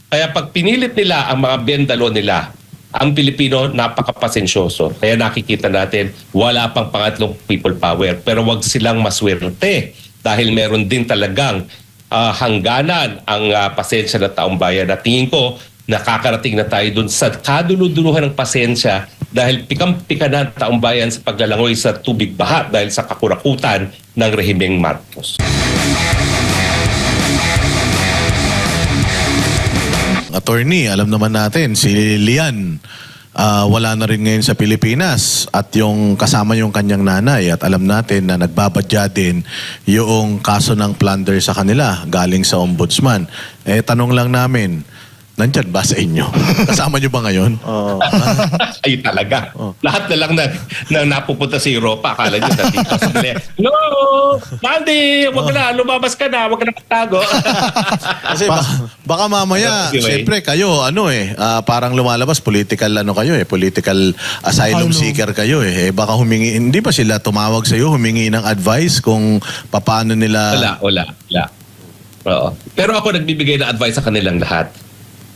Kaya pag pinilit nila ang mga bendalo nila, ang Pilipino napakapasensyoso. Kaya nakikita natin wala pang pangatlong people power. Pero wag silang maswerte dahil meron din talagang hangganan ang pasensya ng taong bayan. At tingin ko, nakakarating na tayo dun sa kaduluduluhan ng pasensya dahil pikam-pika na ang taong bayan sa paglalangoy sa tubig baha dahil sa kakurakutan ng rehimeng Marcos. Attorney, alam naman natin, si Lian wala na rin ngayon sa Pilipinas at yung kasama yung kanyang nanay at alam natin na nagbabadya din yung kaso ng plunder sa kanila galing sa ombudsman. Tanong lang namin, nandyan ba sa inyo? Kasama nyo ba ngayon? Ay talaga. Lahat na lang na napupunta sa Europa, akala nyo dito sa Bele. No! Mandy! Huwag na, lumabas ka na, huwag ka na magtago. Kasi baka mamaya, siyempre kayo, parang lumalabas, political political asylum seeker kayo baka humingi, hindi ba sila tumawag sa iyo, humingi ng advice kung paano nila... Wala. Oo. Pero ako nagbibigay ng advice sa kanilang lahat.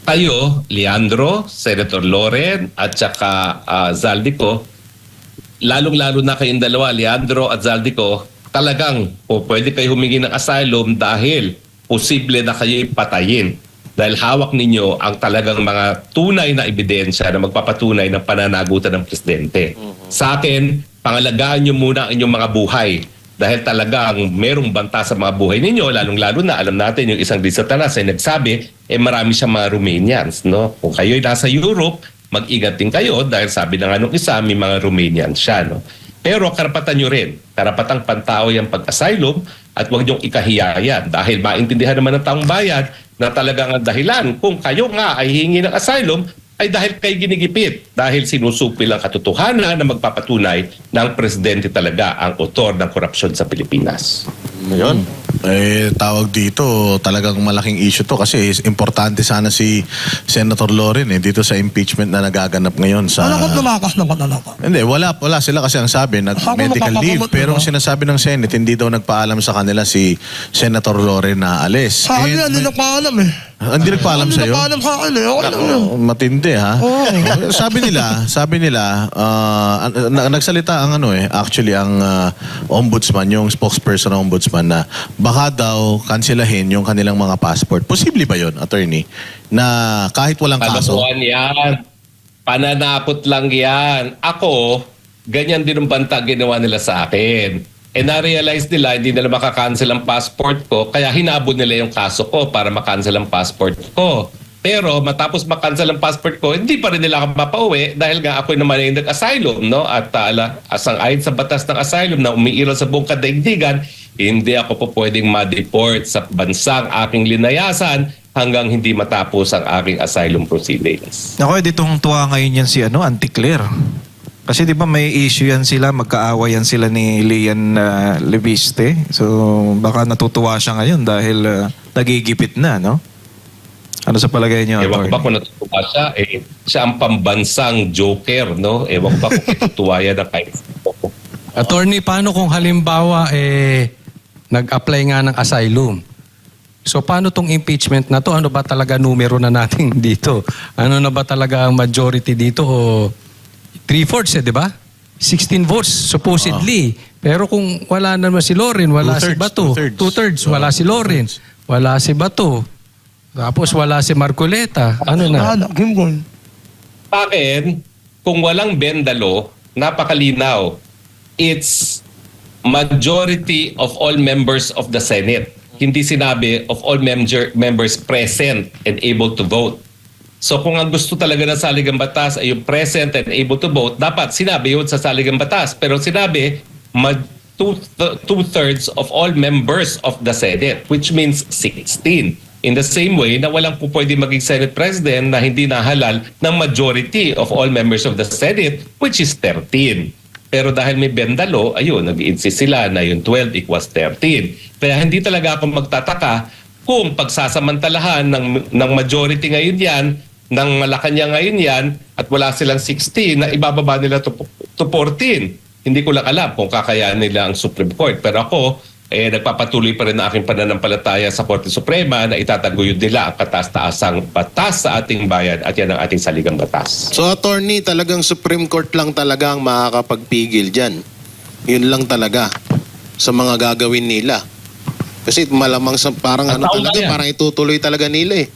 Kayo, Leandro, Senator Loren, at saka Zaldico, lalong-lalo na kayong dalawa, Leandro at Zaldico, talagang pwede kayo humingi ng asylum dahil posible na kayo patayin. Dahil hawak ninyo ang talagang mga tunay na ebidensya na magpapatunay ng pananagutan ng presidente. Sa akin, pangalagaan nyo muna ang inyong mga buhay. Dahil talagang merong banta sa mga buhay ninyo, lalong-lalo na alam natin yung isang Satanas ay nagsabi, marami siyang mga Romanians. No? Kung kayo'y nasa Europe, mag-ingat din kayo dahil sabi na nga nung isa, may mga Romanians siya. No? Pero karapatan nyo rin, karapatang pantao yung pag-asylum at huwag nyong ikahiyayan dahil maintindihan naman ng taong bayan na talagang ang dahilan kung kayo nga ay hingi ng asylum ay dahil kay ginigipit, dahil sinusupil ang katotohanan na magpapatunay na ang presidente talaga ang otor ng korupsyon sa Pilipinas. Ayun. Tawag dito, talagang malaking issue to kasi importante sana si Senator Loren dito sa impeachment na nagaganap ngayon sa... Ano kung tumakas na panalaka? Hindi, wala sila kasi ang sabi, nag-medical leave. Pero ang sinasabi ng Senate, hindi daw nagpaalam sa kanila si Senator Loren na alis. Sa akin hindi nagpaalam Hindi nagpaalam sa'yo? Hindi nagpaalam sa akin Okay lang yun. Matindi ha? Sabi nila, nagsalita ang actually ang ombudsman, yung spokesperson ng ombudsman na baka daw kanselahin yung kanilang mga passport. Posible ba yun, attorney? Na kahit walang kaso? Kalokohan yan. Pananakot lang yan. Ako, ganyan din ang banta ginawa nila sa akin. Na-realize nila, hindi nila makakancel ang passport ko, kaya hinabol nila yung kaso ko para makancel ang passport ko. Pero matapos makancel ang passport ko, hindi pa rin nila ako mapauwi dahil nga ako naman ay nag-asylum. No? At ayon sa batas ng asylum na umiiral sa buong kadaigdigan, hindi ako po pwedeng ma-deport sa bansang aking linayasan hanggang hindi matapos ang aking asylum proceedings. Ako, ditong tuwa ngayon yan si Anticlair. Kasi di ba may issue yan sila, magkaawayan sila ni Lian Leviste. So baka natutuwa siya ngayon dahil nagigipit na, no? Ano sa palagay niyo? Ewan ko ba kung natutuwa siya, siya ang pambansang joker, no? Ewan ko ba kung itutuwa yan na kahit Attorney, paano kung halimbawa nag-apply nga ng asylum? So paano tong impeachment na to? Ano ba talaga numero na natin dito? Ano na ba talaga ang majority dito? O 3/4 di ba? 16 votes supposedly. Pero kung wala naman si Loren, wala si Bato. 2/3 wala si Loren, wala si Bato. Tapos wala si Marcoleta. Ano na? Sa akin, kung walang bendalo, napakalinaw. It's majority of all members of the Senate. Hindi sinabi of all members present and able to vote. So kung ang gusto talaga ng saligang batas ay yung present and able to vote, dapat sinabi yun sa saligang batas. Pero sinabi, two-thirds of all members of the Senate, which means 16. In the same way na walang po pwede maging Senate President na hindi nahalal ng majority of all members of the Senate, which is 13. Pero dahil may bendalo, ayun, nag-insist sila na yung 12 equals 13. Kaya hindi talaga ako magtataka kung pagsasamantalahan ng majority ngayon yan, ng Malacanang ngayon yan, at wala silang 16, na ibababa nila to 14. Hindi ko lang alam kung kakayaan nila ang Supreme Court. Pero ako, nagpapatuloy pa rin ang aking pananampalataya sa Korte Suprema na itataguyod nila ang kataas-taasang batas sa ating bayan at yan ang ating saligang batas. So attorney, talagang Supreme Court lang talaga ang makakapagpigil dyan. Yun lang talaga sa mga gagawin nila. Kasi malamang sa parang Ang ano taong talaga, bayan. parang itutuloy talaga nila eh.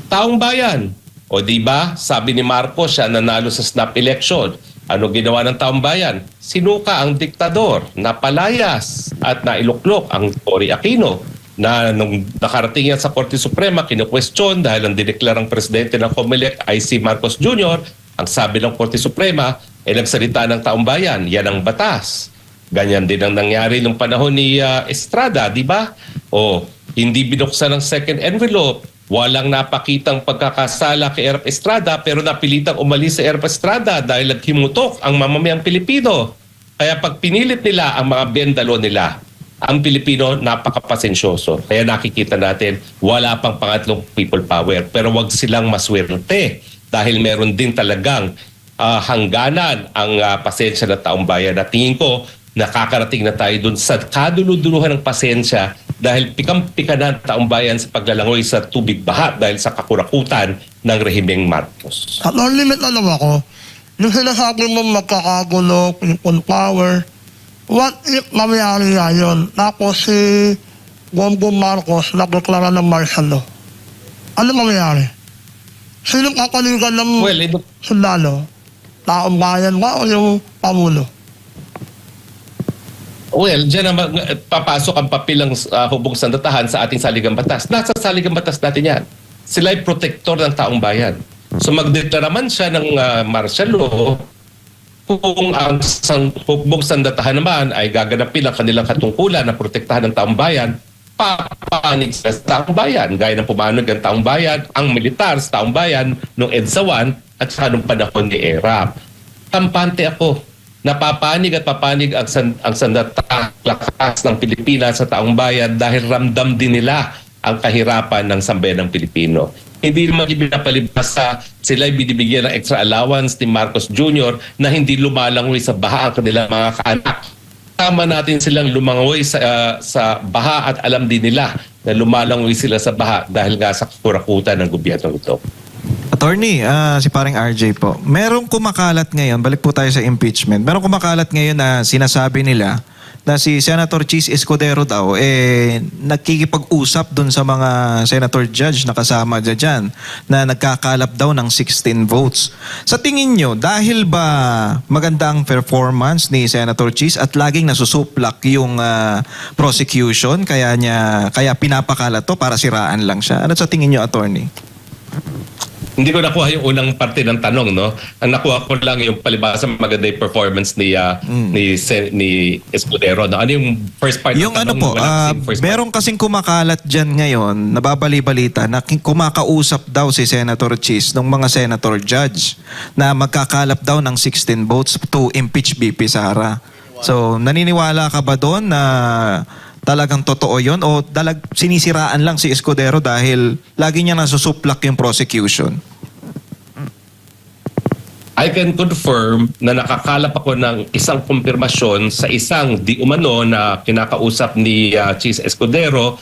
Taong bayan. O di ba, sabi ni Marcos siya nanalo sa snap election. Ano ginawa ng taong bayan? Sinuka ang diktador, napalayas at nailuklok ang Cory Aquino na nung nakarating yan sa Korte Suprema, kinu-question dahil ang dineklarang presidente ng COMELEC ay si Marcos Jr. Ang sabi ng Korte Suprema ay nagsalita ng taong bayan, yan ang batas. Ganyan din ang nangyari nung panahon ni Estrada, di ba? O hindi binuksan ng second envelope, walang napakitang pagkakasala kay Erap Estrada pero napilitang umalis sa Erap Estrada dahil naghimutok ang mamamayang Pilipino. Kaya pag pinilit nila ang mga bendalo nila, ang Pilipino napakapasensyoso. Kaya nakikita natin wala pang pangatlong people power pero wag silang maswerte dahil meron din talagang hangganan ang pasensya ng taong bayan. At tingin ko nakakarating na tayo dun sa kaduluduluhan ng pasensya dahil pikam-pika na ang taong bayan sa paglalangoy sa tubig baha dahil sa kakurakutan ng rehimeng Marcos. At no limit alam ako, yung sinasabi mo magkakagulo, people power, what if mamayari yun? Tapos si Bongbong Marcos nagdeklara ng martial law. Ano mamayari? Sinong kakaligan ng sundalo? Taong bayan ba o yung Pamulo? Well, dyan naman papasok ang papel ng hubog sandatahan sa ating saligang batas. Nasa saligang batas natin yan. Sila ay protector ng taong bayan. So magdeklara man siya ng martial law, kung ang hubog sandatahan naman ay gaganapin ang kanilang katungkulan na protektahan ng taong bayan, papanig sa taong bayan. Gaya ng pumanog ng taong bayan, ang militar sa taong bayan noong EDSA 1 at sa nung panahon ni ERAP. Kampante ako. Napapanig at papanig ang sandatang lakas ng Pilipinas sa taong bayan dahil ramdam din nila ang kahirapan ng sambayan ng Pilipino. Hindi naman ibinapalibas sa sila'y binibigyan ng extra allowance ni Marcos Jr. na hindi lumalangoy sa baha ang kanilang mga kaanak. Tama natin silang lumangoy sa baha at alam din nila na lumalangoy sila sa baha dahil nga sa kakurakutan ng gobyerno ito. Attorney, si paring RJ po. Merong kumakalat ngayon, balik po tayo sa impeachment. Merong kumakalat ngayon na sinasabi nila na si Senator Chis Escudero daw nakikipag-usap dun sa mga senator judge na kasama dyan na nagkakalap daw ng 16 votes. Sa tingin nyo, dahil ba maganda ang performance ni Senator Chis at laging nasusuplak yung prosecution kaya pinapakalat to para siraan lang siya? Ano sa tingin nyo, Attorney? Hindi ko nakuha yung unang parte ng tanong, no? Ang nakuha ko lang yung palibasa maganda yung performance ni Escudero. No? Ano yung first part Yung ng ano tanong? po, Wala kasing first part. meron kasing kumakalat dyan ngayon, nababali-balita na kumakausap daw si Senator Chis ng mga senator judge na magkakalap daw ng 16 votes to impeach BP Sara. So, naniniwala ka ba doon na talagang totoo yon o sinisiraan lang si Escudero dahil lagi niya nasusuplak yung prosecution? I can confirm na nakakalap ako ng isang kumpirmasyon sa isang di umano na kinakausap ni Chis Escudero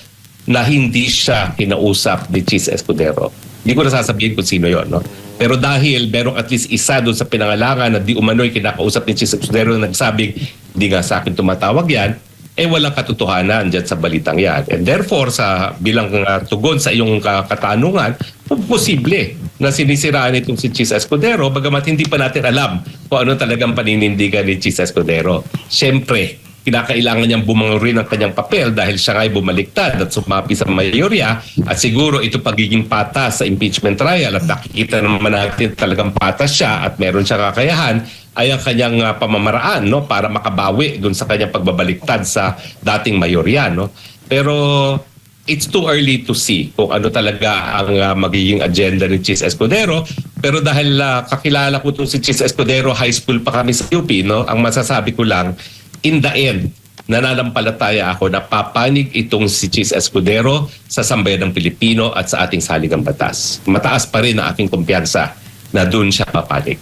na hindi siya kinausap ni Chis Escudero. Hindi ko na sasabihin kung sino yon, no? Pero dahil merong at least isa doon sa pinangalangan na di umano'y kinakausap ni Chis Escudero na nagsabing hindi nga sa akin tumatawag yan, walang katotohanan dyan sa balitang yan. And therefore, sa bilang tugon sa iyong katanungan, posible na sinisiraan itong si Chis Escudero bagamat hindi pa natin alam kung ano talagang paninindigan ni Chis Escudero. Siyempre, kinakailangan niyang bumangurin ang kanyang papel dahil siya nga'y bumaliktad at sumapi sa mayorya at siguro ito pagiging patas sa impeachment trial at nakikita naman natin talagang patas siya at meron siyang kakayahan ay ang kanyang pamamaraan, no, para makabawi dun sa kanyang pagbabaliktad sa dating mayorya, no. Pero it's too early to see kung ano talaga ang magiging agenda ni Chis Escudero. Pero dahil kakilala ko itong si Chis Escudero, high school pa kami sa UP, no, ang masasabi ko lang, in the end, nananampalataya ako na papanig itong si Chis Escudero sa sambayan ng Pilipino at sa ating saligang batas. Mataas pa rin ang aking kumpiyansa na doon siya papanig.